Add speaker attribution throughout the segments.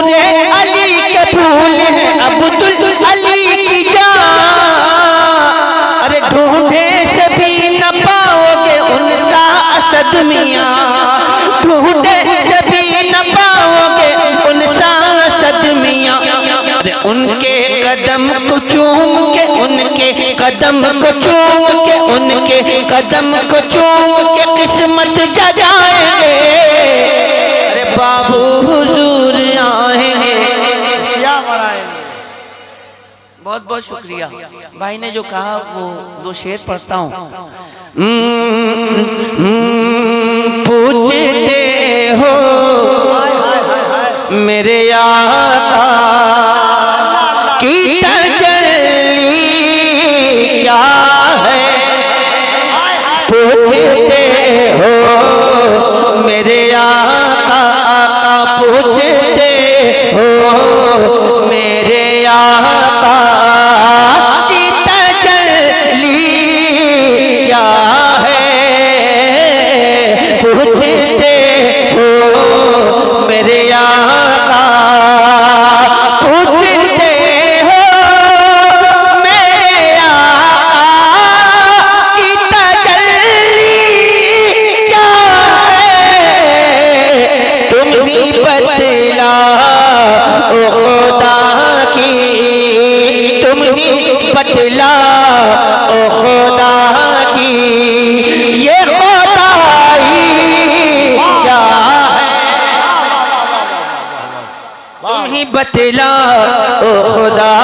Speaker 1: नूरे अली के फूल है अब्दुल अली की जान। अरे ढूंढे से भी न पाओगे उनसा असद मियाँ, ढूंढे से भी न पाओगे उनसा असद मियाँ। अरे उनके कदम को चूम के, उनके कदम को चूम के, उनके कदम को चूम के किस्मत जगाएंगे। अरे बाबू हुजूर आएंगे। बहुत बहुत शुक्रिया भाई ने जो कहा वो शेर पढ़ता हूँ। पूछते हो मेरे आका की तजल्ली क्या है, पूछते हो मेरे आका, पूछते हो मेरे आका की तजल्ली क्या है, पूछते हो मेरे आका, पूछते हो मेरे आका की तजल्ली क्या है। तुम ही बतला ओ खुदा की, तुम ही बतला ओ खुदा की ये खुदाई क्या है। तुम ही बतला ओ खुदा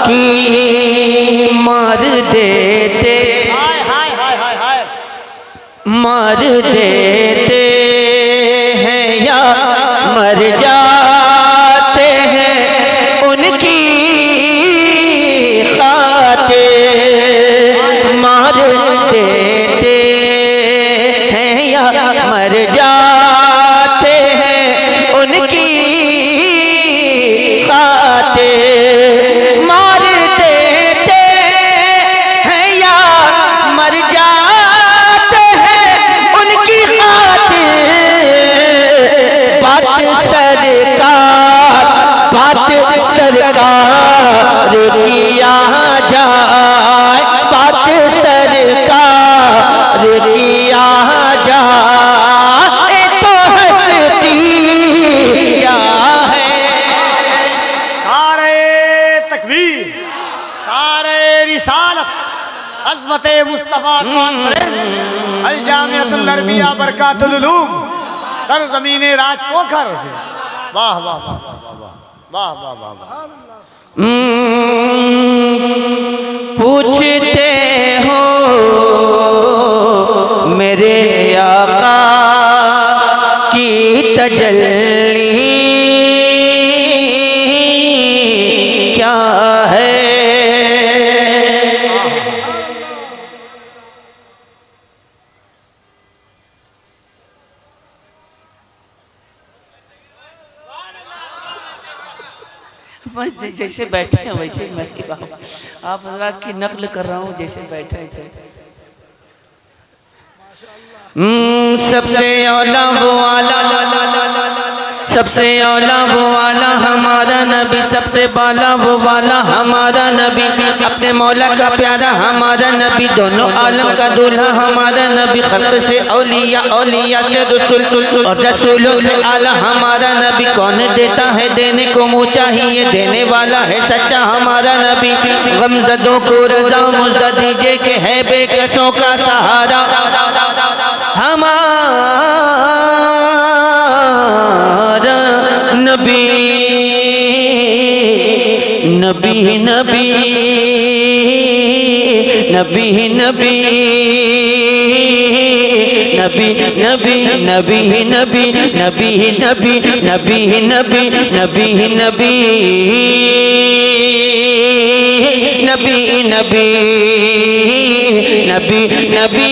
Speaker 1: की। मार देते, मार देते हैं या मर जाते हैं उनकी खातिर, मार देते हैं या मर जाते हैं उनकी खातिर, मार देते हैं या मर जाते हैं उनकी खातिर। बात सरकार, बात सरकार किया जाए, बात सरकार किया जाए तो हस्ती क्या है।
Speaker 2: नारे तकबीर, नारे रिसालत, अज़मते मुस्तफ़ा कॉन्फ्रेंस, अल जामिअतुल अरबिया बरकातुल उलूम, सरज़मीने राजपोखर से। वाह वाह वाह वाह वाह वाह वाह वाह।
Speaker 1: पूछते हो मेरे आका की तजल्ली क्या है। जैसे बैठे हैं वैसे मैं आप हज़रात की नकल कर रहा हूँ, जैसे बैठे ऐसे। सबसे औला वो आला, सबसे औला वो आला हमारा नबी, सबसे बाला वो वाला हमारा नबी, अपने मौला का प्यारा हमारा नबी, दोनों आलम का दूल्हा हमारा नबी, खल्क से औलिया, औलिया से रसूल और रसूलों से आला हमारा नबी। कौन देता है देने को मुँह चाहिए, देने वाला है सच्चा हमारा नबी। गमज़दों को रज़ा मुज़्ज़ा दीजिए कि है बेकसों का सहारा हमारा नबी। नबी नबी नबी नबी नबी नबी नबी नबी नबी नबी नबी नबी नबी नबी नबी नबी नबी नबी